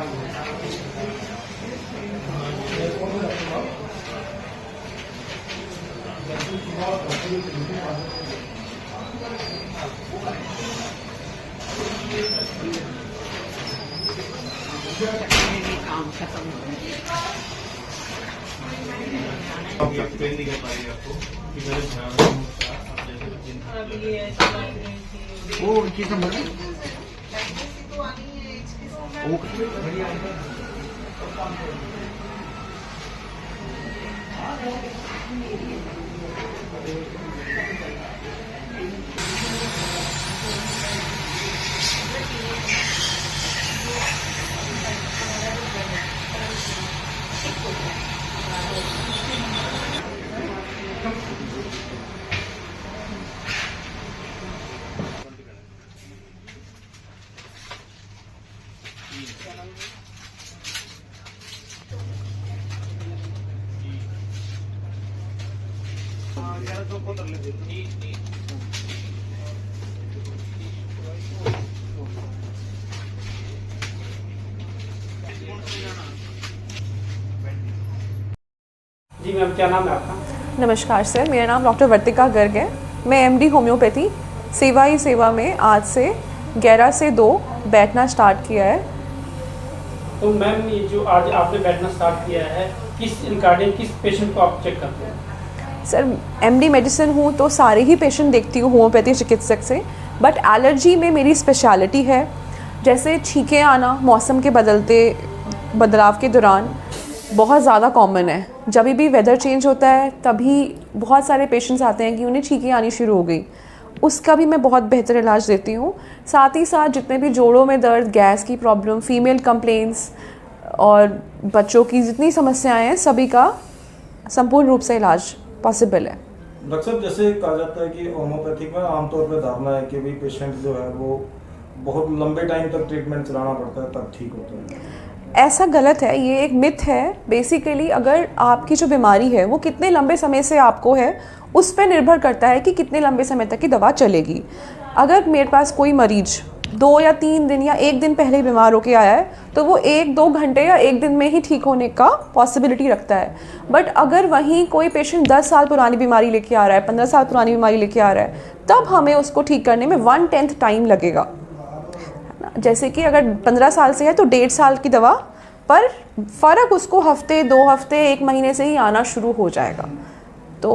काम खत्म हो गया। पेन नहीं कर पाएगी आपको कि मेरे ध्यान में होता आप जैसे वो चीज़ समझ जी मैम, क्या नाम है आपका? नमस्कार सर, मेरा नाम डॉक्टर वर्तिका गर्ग है। मैं एमडी होम्योपैथी सेवा ही सेवा में आज से 11 से 2 बैठना स्टार्ट किया है। तो मैम, ये जो आज आपने बैठना स्टार्ट किया है, किस रिगार्डिंग किस पेशेंट को आप चेक करते हैं? सर, एमडी मेडिसिन हूँ तो सारे ही पेशेंट देखती हूँ होम्योपैथी चिकित्सक से, बट एलर्जी में मेरी स्पेशलिटी है। जैसे छींकें आना मौसम के बदलाव के दौरान बहुत ज़्यादा कॉमन है। जब भी वेदर चेंज होता है तभी बहुत सारे पेशेंट्स आते हैं कि उन्हें छींकें आनी शुरू हो गई। उसका भी मैं बहुत बेहतर इलाज देती हूँ। साथ ही साथ जितने भी जोड़ों में दर्द, गैस की प्रॉब्लम, फीमेल कंप्लेंट्स और बच्चों की जितनी समस्याएं हैं, सभी का संपूर्ण रूप से इलाज पॉसिबल है। डॉक्टर साहब, जैसे कहा जाता है कि होम्योपैथिक में आमतौर पर धारणा है कि भाई पेशेंट जो है वो बहुत लंबे टाइम तक ट्रीटमेंट चलाना पड़ता है तब ठीक होता है। ऐसा गलत है, ये एक मिथ है। बेसिकली अगर आपकी जो बीमारी है वो कितने लंबे समय से आपको है, उस पर निर्भर करता है कि कितने लंबे समय तक की दवा चलेगी। अगर मेरे पास कोई मरीज 2 या 3 दिन या 1 दिन पहले बीमार होके आया है तो वो 1-2 घंटे या 1 दिन में ही ठीक होने का पॉसिबिलिटी रखता है। बट अगर वहीं कोई पेशेंट 10 साल पुरानी बीमारी लेके आ रहा है, 15 साल पुरानी बीमारी लेके आ रहा है, तब हमें उसको ठीक करने में 1/10 टाइम लगेगा। जैसे कि अगर 15 साल से है तो 1.5 साल की दवा, पर फ़र्क उसको हफ्ते, 2 हफ्ते, 1 महीने से ही आना शुरू हो जाएगा। तो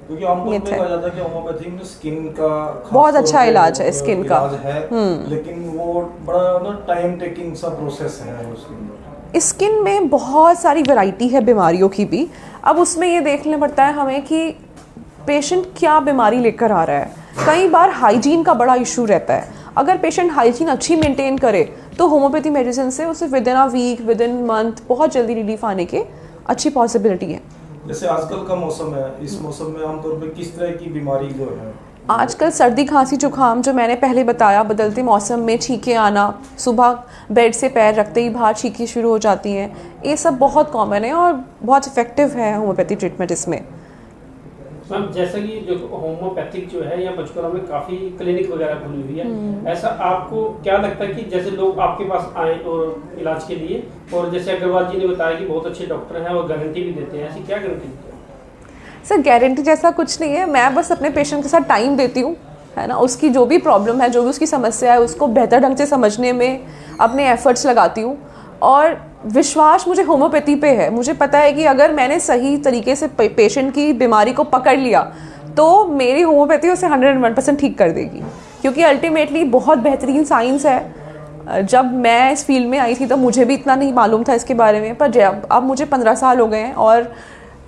क्योंकि आमतौर पे कहा जाता है कि होम्योपैथी में स्किन का बहुत अच्छा इलाज है, स्किन का है, लेकिन वो बड़ा ना टाइम टेकिंग सा प्रोसेस है उसके। स्किन में बहुत सारी वैरायटी है बीमारियों की भी। अब उसमें ये देखना पड़ता है हमें कि पेशेंट क्या बीमारी लेकर आ रहा है। कई बार हाइजीन का बड़ा इशू रहता है। अगर पेशेंट हाइजीन अच्छी मेंटेन करे तो होम्योपैथी मेडिसिन से उसे within a week, within month बहुत जल्दी रिलीफ आने की अच्छी पॉसिबिलिटी है। जैसे आजकल का मौसम है, इस मौसम में आमतौर पे किस तरह की बीमारी जो है आजकल सर्दी, खांसी, जुकाम जो मैंने पहले बताया, बदलते मौसम में छींकें आना, सुबह बेड से पैर रखते ही बाहर छींकें शुरू हो जाती हैं, ये सब बहुत कॉमन है और बहुत इफेक्टिव है होम्योपैथी ट्रीटमेंट इसमें। मैम, जैसा कि जो होम्योपैथिक जो है या पंचकुला में काफ़ी क्लिनिक वगैरह खुली हुई है, ऐसा आपको क्या लगता है कि जैसे लोग आपके पास आए और इलाज के लिए, और जैसे अग्रवाल जी ने बताया कि बहुत अच्छे डॉक्टर हैं और गारंटी भी देते हैं, ऐसी क्या गारंटी देते हैं? सर, गारंटी जैसा कुछ नहीं है। मैं बस अपने पेशेंट के साथ टाइम देती हूँ, है ना। उसकी जो भी प्रॉब्लम है, जो भी उसकी समस्या है, उसको बेहतर ढंग से समझने में अपने एफर्ट्स लगाती हूँ। और विश्वास मुझे होम्योपैथी पे है। मुझे पता है कि अगर मैंने सही तरीके से पेशेंट की बीमारी को पकड़ लिया तो मेरी होम्योपैथी उसे 101% ठीक कर देगी, क्योंकि अल्टीमेटली बहुत बेहतरीन साइंस है। जब मैं इस फील्ड में आई थी तो मुझे भी इतना नहीं मालूम था इसके बारे में, पर अब मुझे 15 साल हो गए हैं और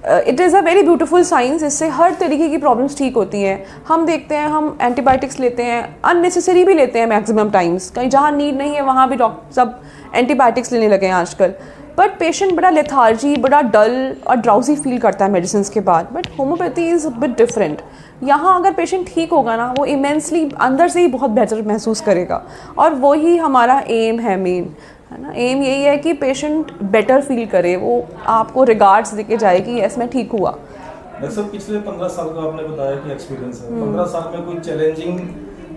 it is a very beautiful science. इससे हर तरीके की प्रॉब्लम्स ठीक होती हैं। हम देखते हैं, हम एंटीबायोटिक्स लेते हैं, अननेसेसरी भी लेते हैं मैक्सिमम टाइम्स। कहीं जहाँ नीड नहीं है वहाँ भी डॉक्टर सब एंटीबायोटिक्स लेने लगे हैं आजकल। बट पेशेंट बड़ा लेथार्जी, बड़ा डल और ड्राउजी फील करता है मेडिसिन के बाद। But homeopathy is a bit different. यहाँ अगर पेशेंट ठीक होगा ना, वो इमेंसली अंदर से ही बहुत बेहतर महसूस करेगा, और वही हमारा एम है, मेन है ना। एम यही है कि पेशेंट बेटर फील करे, वो आपको रिगार्ड्स देके जाए कि यस मैं ठीक हुआ। डॉक्टर साहब, पिछले 15 साल का आपने बताया कि एक्सपीरियंस है, 15 साल में कोई चैलेंजिंग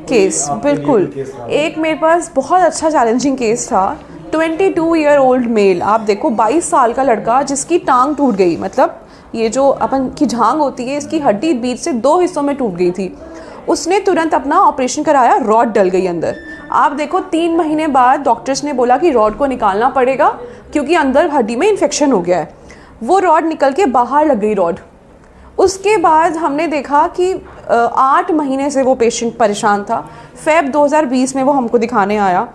केस? बिल्कुल। एक मेरे पास बहुत अच्छा चैलेंजिंग केस था 22 ईयर ओल्ड मेल, आप देखो 22 साल का लड़का जिसकी टांग टूट गई, मतलब ये जो अपन की झांग होती है इसकी हड्डी बीच से 2 हिस्सों में टूट गई थी, उसने तुरंत अपना ऑपरेशन कराया, रॉड डल गई अंदर। आप देखो 3 महीने बाद डॉक्टर्स ने बोला कि रॉड को निकालना पड़ेगा क्योंकि अंदर हड्डी में इन्फेक्शन हो गया है। वो रॉड निकल के बाहर लग गई रॉड। उसके बाद हमने देखा कि 8 महीने से वो पेशेंट परेशान था। फेब 2020 में वो हमको दिखाने आया।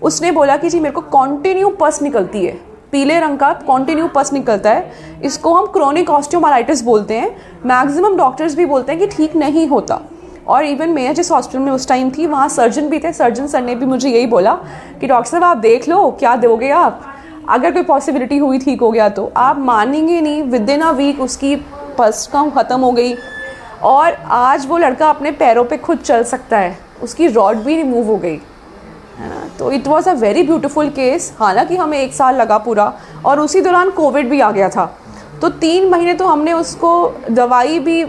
उसने बोला कि जी मेरे को कॉन्टिन्यू पस निकलती है, पीले रंग का कॉन्टिन्यू पस निकलता है, इसको हम क्रोनिक ऑस्टियोमाइलाइटिस बोलते हैं। मैक्सिमम डॉक्टर्स भी बोलते हैं कि ठीक नहीं होता। और इवन मैं जिस हॉस्पिटल में उस टाइम थी वहाँ सर्जन भी थे, सर्जन सर ने भी मुझे यही बोला कि डॉक्टर साहब आप देख लो क्या दोगे आप, अगर कोई पॉसिबिलिटी हुई ठीक हो गया तो। आप मानेंगे नहीं, विद इन अ वीक उसकी पस कम ख़त्म हो गई और आज वो लड़का अपने पैरों पे खुद चल सकता है, उसकी रॉड भी रिमूव हो गई, है ना। तो it was a very beautiful case. हालांकि हमें 1 साल लगा पूरा और उसी दौरान कोविड भी आ गया था, तो 3 महीने तो हमने उसको दवाई भी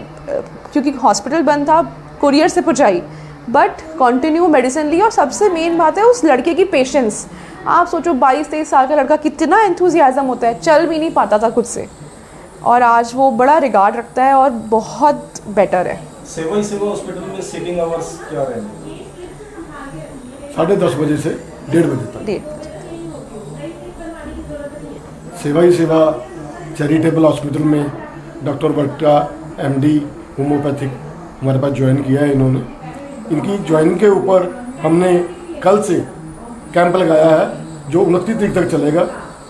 क्योंकि हॉस्पिटल बंद था कुरियर से पहुँचाई, बट कंटिन्यू मेडिसिन ली। और सबसे मेन बात है उस लड़के की पेशेंस। आप सोचो 22-23 साल का लड़का कितना एंथुजियाज़म होता है, चल भी नहीं पाता था खुद से, और आज वो बड़ा रिगार्ड रखता है और बहुत बेटर है। सेवा ही सेवा हॉस्पिटल में सीटिंग आवर्स क्या रहेंगे? 10:30 बजे से 1:30 बजे तक। 1:30 सेवा ही सेवा चैरिटेबल हॉस्पिटल में डॉक्टर बट्टा MD होम्योपैथिक हमारे पास ज्वाइन किया है इन्होंने। इनकी ज्वाइन के ऊपर हमने कल से कैंप लगाया है जो 29 तारीख तक चलेगा।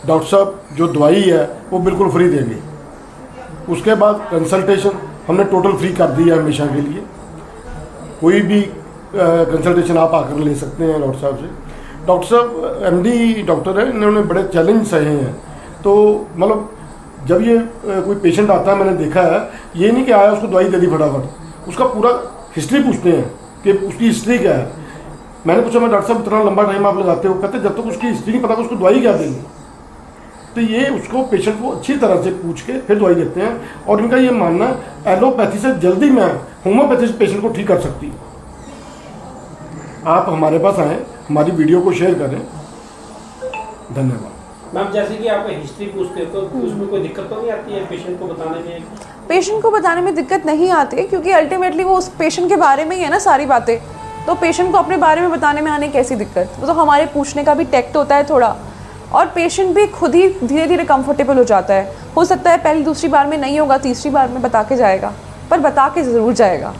डॉक्टर साहब जो दवाई है वो बिल्कुल फ्री देंगे। उसके बाद कंसल्टेशन हमने टोटल फ्री कर दी है हमेशा के लिए। कोई भी कंसल्टेशन आप आकर ले सकते हैं डॉक्टर साहब से। डॉक्टर साहब MD डॉक्टर है, इन्होंने बड़े चैलेंज सहे हैं। तो मतलब जब ये कोई पेशेंट आता है, मैंने देखा है, ये नहीं कि आया उसको दवाई दे दी फटाफट, उसका पूरा हिस्ट्री पूछते हैं कि उसकी हिस्ट्री क्या है। मैंने पूछा मैं डॉक्टर साहब इतना लंबा टाइम आप लगाते हो? कहते जब तक उसकी हिस्ट्री नहीं पता उसको दवाई क्या देंगे। तो ये उसको पेशेंट को अच्छी तरह से पूछ के फिर दवाई देते हैं। और इनका ये मानना है एलोपैथी से जल्दी मैं होम्योपैथी से पेशेंट को ठीक कर सकती हूँ। आप हमारे पास आएँ, हमारी वीडियो को शेयर करें। धन्यवाद। मैम जैसे कि आप हिस्ट्री पूछते हो तो उसमें कोई दिक्कत तो नहीं आती है पेशेंट को बताने में? पेशेंट को बताने में दिक्कत नहीं आती क्योंकि अल्टीमेटली वो उस पेशेंट के बारे में ही है ना सारी बातें। तो पेशेंट को अपने बारे में बताने में आने कैसी दिक्कत? वो तो हमारे पूछने का भी टैक्ट होता है थोड़ा, और पेशेंट भी खुद ही धीरे धीरे कंफर्टेबल हो जाता है। हो सकता है पहली दूसरी बार में नहीं होगा, तीसरी बार में बता के जाएगा, पर बता के ज़रूर जाएगा।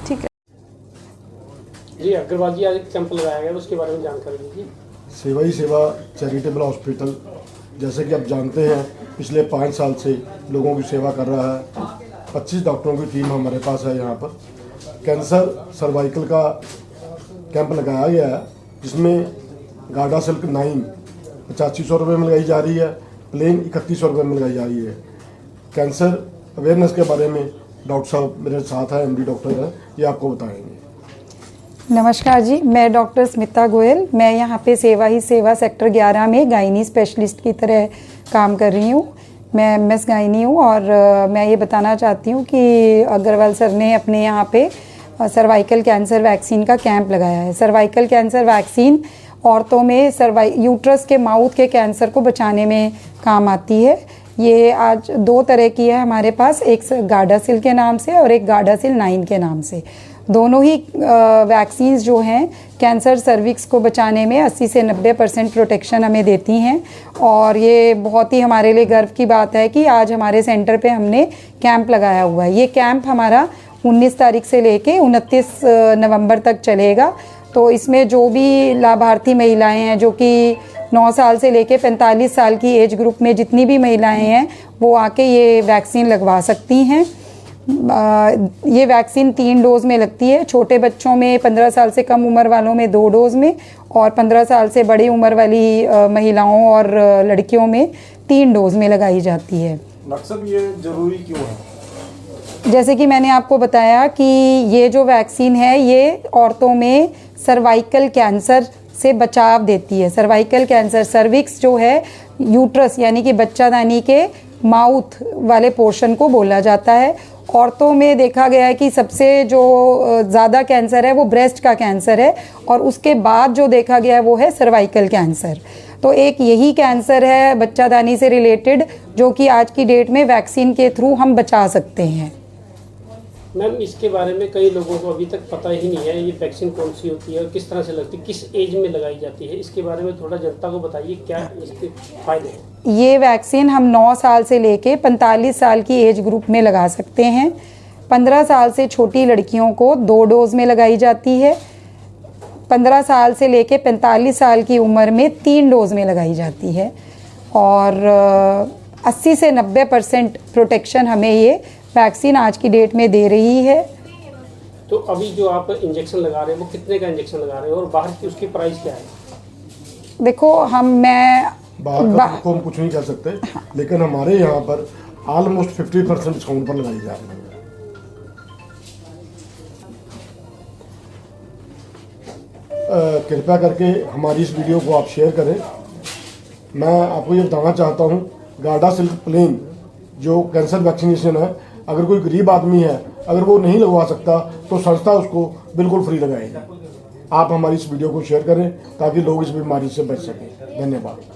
ठीक है जी। अग्रवाल जी आज एक कैंप लगाया गया, उसके बारे में जानकारी दीजिए। सेवा ही सेवा चैरिटेबल हॉस्पिटल जैसे कि आप जानते हैं पिछले 5 साल से लोगों की सेवा कर रहा है। 25 डॉक्टरों की टीम हमारे पास है यहाँ पर। कैंसर सर्वाइकल का कैंप लगाया गया है जिसमें गार्डा सिल्क 9 8500 रुपये में लगाई जा रही है, प्लेन 3100 रुपये में लगाई जा रही है। कैंसर अवेयरनेस के बारे में डॉक्टर साहब मेरे साथ है, MD डॉक्टर हैं, ये आपको बताएंगे। नमस्कार जी, मैं डॉक्टर स्मिता गोयल। मैं यहाँ पे सेवा ही सेवा सेक्टर 11 में गायनी स्पेशलिस्ट की तरह काम कर रही हूँ। मैं MS गायनी हूँ और मैं ये बताना चाहती हूँ कि अग्रवाल सर ने अपने यहाँ पे सर्वाइकल कैंसर वैक्सीन का कैंप लगाया है। सर्वाइकल कैंसर वैक्सीन औरतों में यूट्रस के माउथ के कैंसर को बचाने में काम आती है। ये आज 2 तरह की है हमारे पास, एक गार्डासिल के नाम से और एक गार्डासिल 9 के नाम से। दोनों ही वैक्सीन्स जो हैं कैंसर सर्विक्स को बचाने में 80 से 90% प्रोटेक्शन हमें देती हैं। और ये बहुत ही हमारे लिए गर्व की बात है कि आज हमारे सेंटर पे हमने कैंप लगाया हुआ है। ये कैंप हमारा 19 तारीख से लेके 29 नवंबर तक चलेगा। तो इसमें जो भी लाभार्थी महिलाएं हैं जो कि 9 साल से लेके 45 साल की एज ग्रुप में जितनी भी महिलाएं हैं वो आके ये वैक्सीन लगवा सकती हैं। ये वैक्सीन 3 डोज में लगती है। छोटे बच्चों में 15 साल से कम उम्र वालों में 2 डोज में, और 15 साल से बड़ी उम्र वाली महिलाओं और लड़कियों में 3 डोज में लगाई जाती है। डॉक्टर साहब ये ज़रूरी क्यों है? जैसे कि मैंने आपको बताया कि ये जो वैक्सीन है ये औरतों में सर्वाइकल कैंसर से बचाव देती है। सर्वाइकल कैंसर, सर्विक्स जो है यूट्रस यानी कि बच्चादानी के माउथ वाले पोर्शन को बोला जाता है, औरतों में देखा गया है कि सबसे जो ज़्यादा कैंसर है वो ब्रेस्ट का कैंसर है, और उसके बाद जो देखा गया है वो है सर्वाइकल कैंसर। तो एक यही कैंसर है बच्चादानी से रिलेटेड, जो कि आज की डेट में वैक्सीन के थ्रू हम बचा सकते हैं। मैम, इसके बारे में कई लोगों को अभी तक पता ही नहीं है, ये वैक्सीन कौन सी होती है और किस तरह से लगती है, किस एज में लगाई जाती है, इसके बारे में थोड़ा जनता को बताइए, क्या इसके फायदे हैं। ये वैक्सीन हम 9 साल से लेके 45 साल की एज ग्रुप में लगा सकते हैं। 15 साल से छोटी लड़कियों को 2 डोज में लगाई जाती है। 15 साल से लेके 45 साल की उम्र में 3 डोज में लगाई जाती है, और 80 से 90% प्रोटेक्शन हमें ये वैक्सीन आज की डेट में दे रही है। तो अभी जो आप इंजेक्शन लगा रहे हैं वो कितने का इंजेक्शन लगा रहे हैं और बाहर की उसकी प्राइस क्या है? देखो बाहर का तो हम कुछ नहीं कर सकते, लेकिन हमारे यहाँ पर ऑलमोस्ट 50% डिस्काउंट पर लगाई जा रही है। कृपया करके हमारी इस वीडियो को आप शेयर करें। मैं आपको ये बताना चाहता हूँ, गार्डासिल प्लेन जो कैंसर वैक्सीनेशन है, अगर कोई गरीब आदमी है, अगर वो नहीं लगवा सकता तो संस्था उसको बिल्कुल फ्री लगाएगी। आप हमारी इस वीडियो को शेयर करें ताकि लोग इस बीमारी से बच सकें। धन्यवाद।